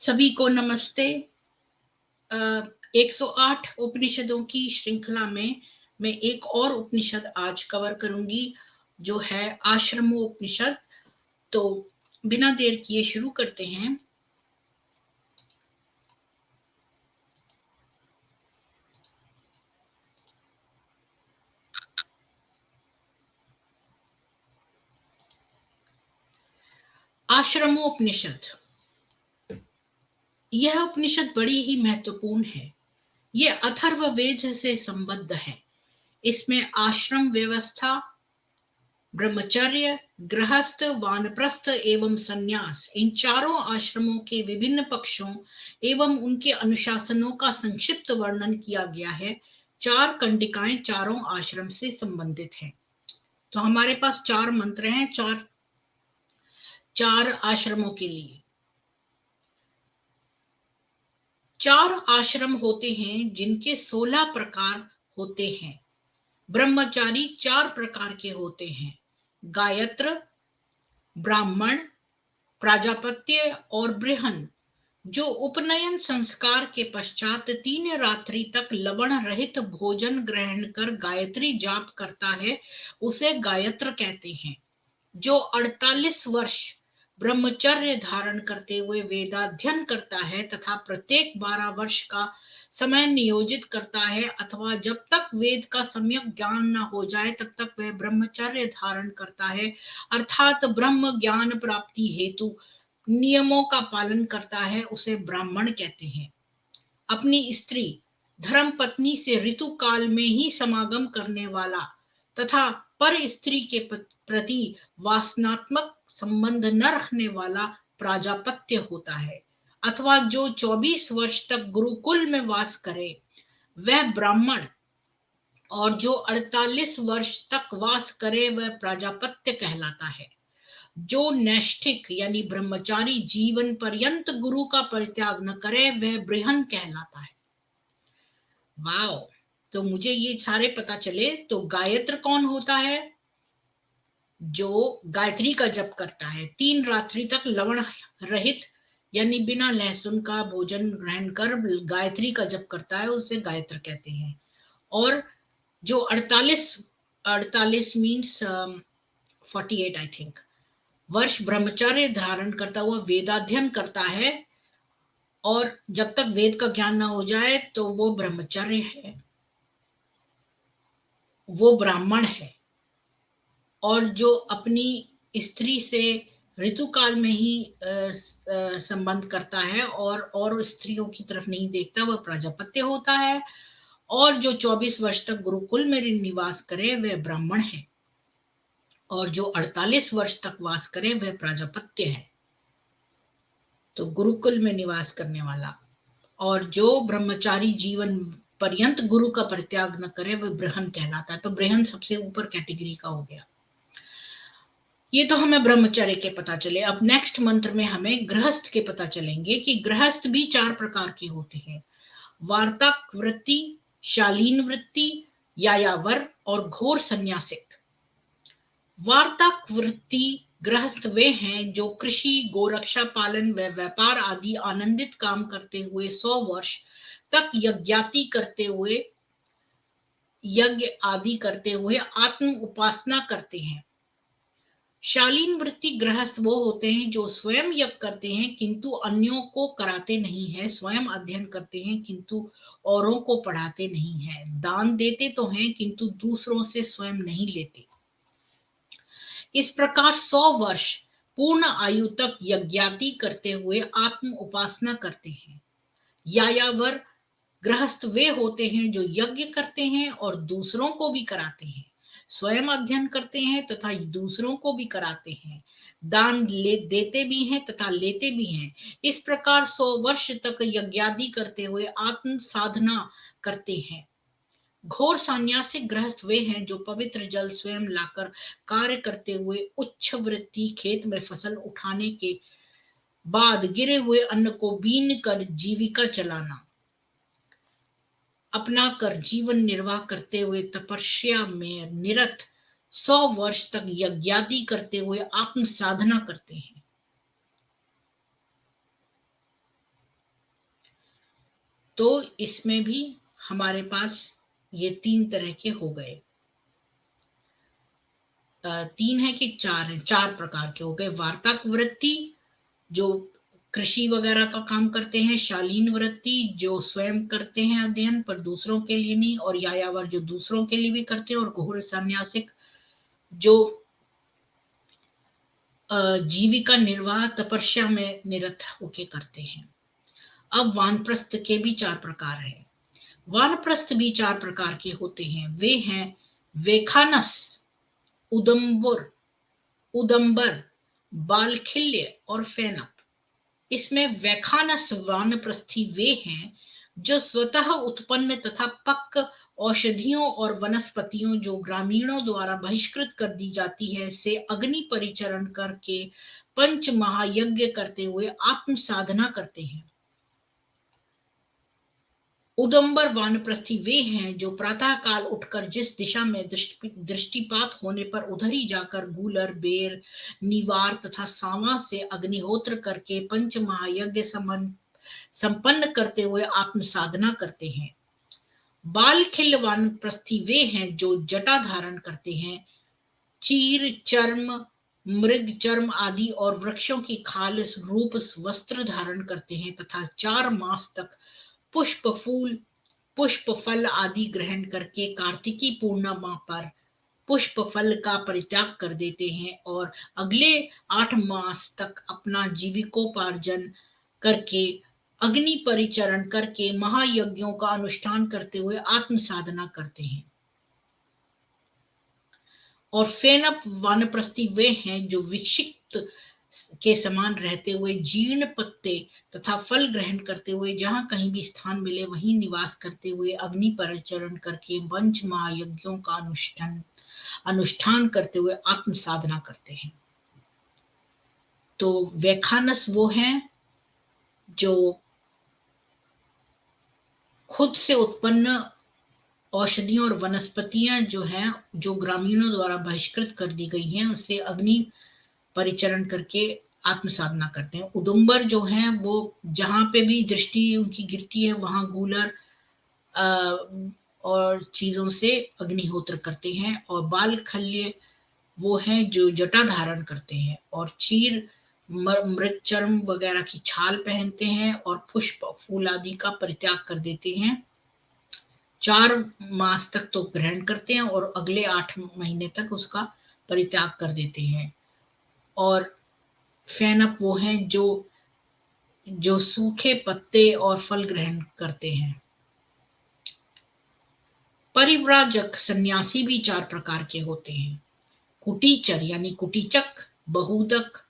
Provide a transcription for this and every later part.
सभी को नमस्ते। 108 उपनिषदों की श्रृंखला में मैं एक और उपनिषद आज कवर करूंगी जो है आश्रमोपनिषद। तो बिना देर किए शुरू करते हैं। आश्रमोपनिषद, यह उपनिषद बड़ी ही महत्वपूर्ण है। यह अथर्ववेद से संबद्ध है। इसमें आश्रम व्यवस्था, ब्रह्मचर्य, गृहस्थ, वानप्रस्थ एवं संन्यास, इन चारों आश्रमों के विभिन्न पक्षों एवं उनके अनुशासनों का संक्षिप्त वर्णन किया गया है। 4 कंडिकाएं चारों आश्रम से संबंधित हैं। तो हमारे पास 4 मंत्र हैं चार आश्रमों के लिए। 4 आश्रम होते हैं जिनके 16 प्रकार होते हैं। ब्रह्मचारी 4 प्रकार के होते हैं: गायत्र, ब्राह्मण, प्राजापत्य और बृहन। जो उपनयन संस्कार के पश्चात 3 रात्रि तक लवण रहित भोजन ग्रहण कर गायत्री जाप करता है, उसे गायत्र कहते हैं। जो 48 वर्ष ब्रह्मचर्य धारण करते हुए वेदाध्ययन करता है तथा प्रत्येक 12 वर्ष का समय नियोजित करता है अथवा जब तक वेद का सम्यक ज्ञान न हो जाए तब तक वह ब्रह्मचर्य धारण करता है, अर्थात ब्रह्म ज्ञान प्राप्ति हेतु नियमों का पालन करता है, उसे ब्राह्मण कहते हैं। अपनी स्त्री धर्म पत्नी से ऋतु काल में ही समागम करने वाला तथा पर स्त्री के प्रति वासनात्मक संबंध न रखने वाला प्राजापत्य होता है, अथवा जो 24 वर्ष तक गुरुकुल में वास करे वह ब्राह्मण, और जो 48 वर्ष तक वास करे वह प्राजापत्य कहलाता है। जो नैष्ठिक यानी ब्रह्मचारी जीवन पर्यंत गुरु का परित्याग न करे वह बृहन कहलाता है। वाओ! तो मुझे ये सारे पता चले। तो गायत्र कौन होता है? जो गायत्री का जप करता है, 3 रात्रि तक लवण रहित यानी बिना लहसुन का भोजन ग्रहण कर गायत्री का जप करता है, उसे गायत्र कहते हैं। और जो 48 मीन्स 48 आई थिंक वर्ष ब्रह्मचर्य धारण करता हुआ वेदाध्ययन करता है और जब तक वेद का ज्ञान ना हो जाए तो वो ब्रह्मचर्य है, वो ब्राह्मण है। और जो अपनी स्त्री से ऋतुकाल में ही संबंध करता है और स्त्रियों की तरफ नहीं देखता, वह प्रजापत्य होता है। और जो 24 वर्ष तक गुरुकुल में निवास करे वह ब्राह्मण है, और जो 48 वर्ष तक वास करे वह प्रजापत्य है, तो गुरुकुल में निवास करने वाला। और जो ब्रह्मचारी जीवन पर्यंत गुरु का परित्याग न करे वह बृहन कहलाता है। तो बृहन सबसे ऊपर कैटेगरी का हो गया। ये तो हमें ब्रह्मचर्य के पता चले। अब नेक्स्ट मंत्र में हमें गृहस्थ के पता चलेंगे कि गृहस्थ भी 4 प्रकार के होते हैं: वार्तक वृत्ति, शालीन वृत्ति, यायावर और घोर संन्यासिक। वार्तक वृत्ति गृहस्थ वे हैं जो कृषि, गोरक्षा पालन व व्यापार आदि आनंदित काम करते हुए 100 वर्ष तक यज्ञ आदि करते हुए आत्म उपासना करते हैं। शालीन वृत्ति गृहस्थ वो होते हैं जो स्वयं यज्ञ करते हैं किंतु अन्यों को कराते नहीं है, स्वयं अध्ययन करते हैं किंतु औरों को पढ़ाते नहीं है, दान देते तो हैं किंतु दूसरों से स्वयं नहीं लेते। इस प्रकार 100 वर्ष पूर्ण आयु तक यज्ञादि करते हुए आत्म उपासना करते हैं। यायावर गृहस्थ वे होते हैं जो यज्ञ करते हैं और दूसरों को भी कराते हैं, स्वयं अध्ययन करते हैं तथा दूसरों को भी कराते हैं, दान देते भी हैं तथा लेते भी हैं। इस प्रकार 100 वर्ष तक यज्ञादि करते हुए आत्म साधना करते हैं। घोर सन्यासिक गृहस्थ वे हैं जो पवित्र जल स्वयं लाकर कार्य करते हुए उच्च वृत्ति, खेत में फसल उठाने के बाद गिरे हुए अन्न को बीन कर जीविका चलाना, अपना कर जीवन निर्वाह करते हुए तपस्या में निरत 100 वर्ष तक यज्ञादि करते हुए आत्म साधना करते हैं। तो इसमें भी हमारे पास ये 3 तरह के हो गए। 3 है कि 4 हैं, 4 प्रकार के हो गए। वार्ताक वृत्ति जो कृषि वगैरह का काम करते हैं, शालीन वृत्ति जो स्वयं करते हैं अध्ययन पर दूसरों के लिए नहीं, और यायावर जो दूसरों के लिए भी करते हैं, और घोर सन्यासिक जो जीविका निर्वाह तपस्या में निरत होके करते हैं। अब वानप्रस्थ के भी 4 प्रकार हैं। वानप्रस्थ भी 4 प्रकार के होते हैं। वे हैं वेखानस, उदम्बर, उदम्बर, बालखिल्य और फेनप। इसमें वैखानस वानप्रस्थी वे हैं जो स्वतः उत्पन्न तथा पक्क औषधियों और वनस्पतियों जो ग्रामीणों द्वारा बहिष्कृत कर दी जाती है से अग्नि परिचरण करके पंच महायज्ञ करते हुए आत्म साधना करते हैं। उदम्बर वानप्रस्थी वे हैं जो प्रातः काल उठकर जिस दिशा में दृष्टिपात होने पर उधर ही जाकर गूलर, बेर, निवार तथा सांवा से अग्निहोत्र करके पंच महायज्ञ संपन्न करते हुए आत्म साधना करते हैं। बालखिल वानप्रस्थी वे हैं जो जटा धारण करते हैं, चीर, चर्म, मृग चर्म आदि और वृक्षों की खाल रूप वस्त्र धारण करते हैं तथा 4 मास तक पुष्प, फूल, पुष्प फल आदि ग्रहण करके कार्तिकी पूर्णिमा पर पुष्प फल का परित्याग कर देते हैं और अगले 8 मास तक अपना जीविकोपार्जन करके अग्नि परिचरण करके महायज्ञों का अनुष्ठान करते हुए आत्म साधना करते हैं। और फेनप वानप्रस्थी वे हैं जो विक्षिप्त के समान रहते हुए जीर्ण पत्ते तथा फल ग्रहण करते हुए जहां कहीं भी स्थान मिले वहीं निवास करते हुए अग्नि परिचरण करके पंच महायज्ञों का अनुष्ठान करते हुए आत्म साधना करते हैं। तो वैखानस वो हैं जो खुद से उत्पन्न औषधियों और वनस्पतियां जो हैं जो ग्रामीणों द्वारा बहिष्कृत कर दी गई हैं उससे अग्नि परिचरण करके आत्म साधना करते हैं। उदुम्बर जो हैं वो जहां पे भी दृष्टि उनकी गिरती है वहां गूलर और चीजों से अग्निहोत्र करते हैं। और बाल खल्य वो हैं जो जटा धारण करते हैं और चीर, मृग चर्म वगैरह की छाल पहनते हैं और पुष्प, फूल आदि का परित्याग कर देते हैं। 4 मास तक तो ग्रहण करते हैं और अगले 8 महीने तक उसका परित्याग कर देते हैं। और फेनप वो हैं जो सूखे पत्ते और फल ग्रहण करते हैं। परिव्राजक सन्यासी भी 4 प्रकार के होते हैं। कुटीचर यानी कुटीचक, बहुदक,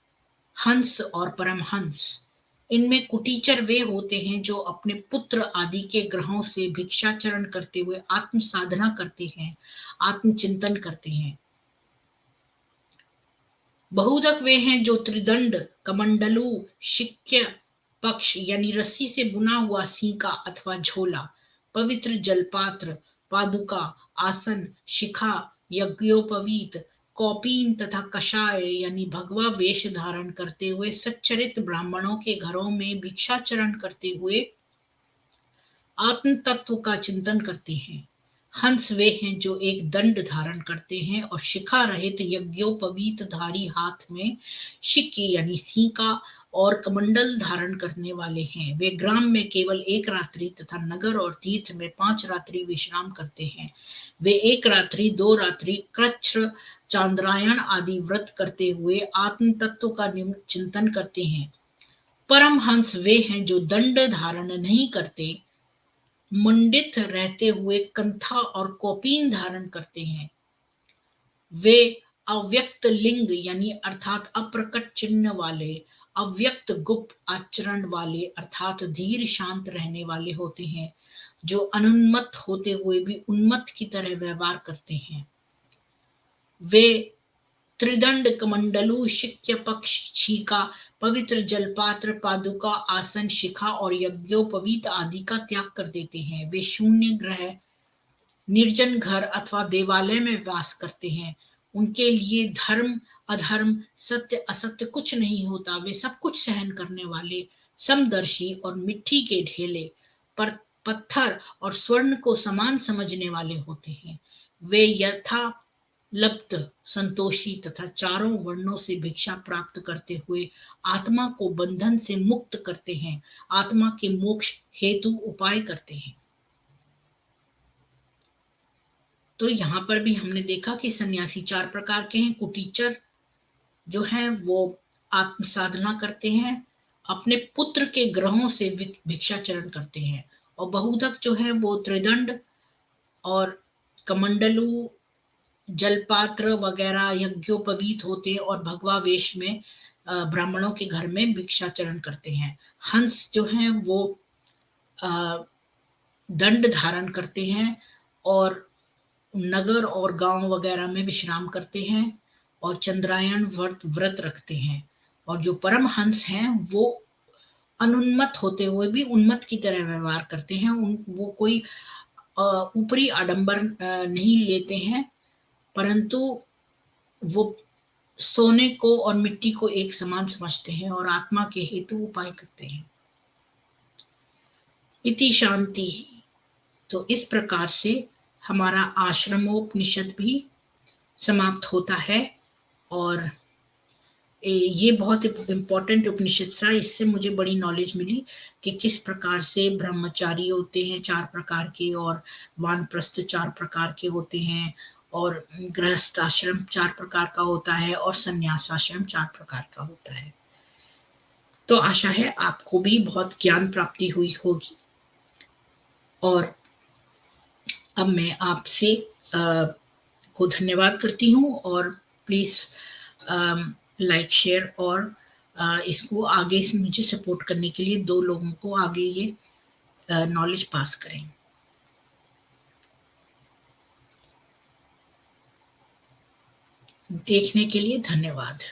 हंस और परमहंस। इनमें कुटीचर वे होते हैं जो अपने पुत्र आदि के ग्रहों से भिक्षाचरण करते हुए आत्म साधना करते हैं, आत्मचिंतन करते हैं। बहुदक वे हैं जो त्रिदंड, कमंडलू, शिक्य पक्ष यानी रस्सी से बुना हुआ सीका अथवा झोला, पवित्र जलपात्र, पादुका, आसन, शिखा, यज्ञोपवीत, कौपीन तथा कषाय यानी भगवा वेश धारण करते हुए सच्चरित ब्राह्मणों के घरों में भिक्षाचरण करते हुए आत्म तत्व का चिंतन करते हैं। हंस वे हैं जो एक दंड धारण करते हैं और शिखा रहित यज्ञोपवीत धारी हाथ में शिक्की यानी सीका और कमंडल धारण करने वाले हैं। वे ग्राम में केवल 1 रात्रि तथा नगर और तीर्थ में 5 रात्रि विश्राम करते हैं। वे 1 रात्रि 2 रात्रि कृच्छ, चांद्रायण आदि व्रत करते हुए आत्म तत्व का चिंतन करते हैं। परमहंस वे हैं जो दंड धारण नहीं करते, मंडित रहते हुए कंथा और कौपीन धारण करते हैं। वे अव्यक्त लिंग यानी अर्थात अप्रकट चिन्ह वाले, अव्यक्त गुप्त आचरण वाले अर्थात धीर शांत रहने वाले होते हैं, जो अनुन्मत्त होते हुए भी उन्मत्त की तरह व्यवहार करते हैं। वे त्रिदंड, कमंडलू, शिक्य पक्ष, छीका, पवित्र जलपात्र, पादुका, आसन, शिखा और यज्ञोपवीत आदि का त्याग कर देते हैं। वे शून्य ग्रह, निर्जन घर अथवा देवालय में वास करते हैं। उनके लिए धर्म, अधर्म, सत्य, असत्य कुछ नहीं होता। वे सब कुछ सहन करने वाले, समदर्शी और मिट्टी के ढेले पर पत्थर और स्वर्ण को समान समझने वाले होते हैं। वे यथालब्ध संतोषी तथा चारों वर्णों से भिक्षा प्राप्त करते हुए आत्मा को बंधन से मुक्त करते हैं, आत्मा के मोक्ष हेतु उपाय करते हैं। तो यहाँ पर भी हमने देखा कि सन्यासी 4 प्रकार के हैं। कुटीचर जो हैं वो आत्म साधना करते हैं, अपने पुत्र के ग्रहों से भिक्षाचरण करते हैं। और बहुधक जो है वो त्रिदंड और कमंडलू, जलपात्र वगैरह यज्ञोपवीत होते हैं और भगवा वेश में ब्राह्मणों के घर में भिक्षाचरण करते हैं। हंस जो हैं वो दंड धारण करते हैं और नगर और गांव वगैरह में विश्राम करते हैं और चंद्रायन व्रत रखते हैं। और जो परमहंस हैं वो अनुन्मत्त होते हुए भी उन्मत्त की तरह व्यवहार करते हैं। वो कोई ऊपरी आडंबर नहीं लेते हैं, परंतु वो सोने को और मिट्टी को एक समान समझते हैं और आत्मा के हेतु उपाय करते हैं। इति शांति। तो इस प्रकार से हमारा आश्रमोपनिषद भी समाप्त होता है। और ये बहुत इम्पोर्टेंट उपनिषद था। इससे मुझे बड़ी नॉलेज मिली कि किस प्रकार से ब्रह्मचारी होते हैं 4 प्रकार के, और वानप्रस्थ 4 प्रकार के होते हैं, और गृहस्थ आश्रम 4 प्रकार का होता है, और संन्यास आश्रम 4 प्रकार का होता है। तो आशा है आपको भी बहुत ज्ञान प्राप्ति हुई होगी। और अब मैं आपसे को धन्यवाद करती हूँ, और प्लीज़ लाइक, शेयर और इसको आगे से मुझे सपोर्ट करने के लिए 2 लोगों को आगे ये नॉलेज पास करें। देखने के लिए धन्यवाद।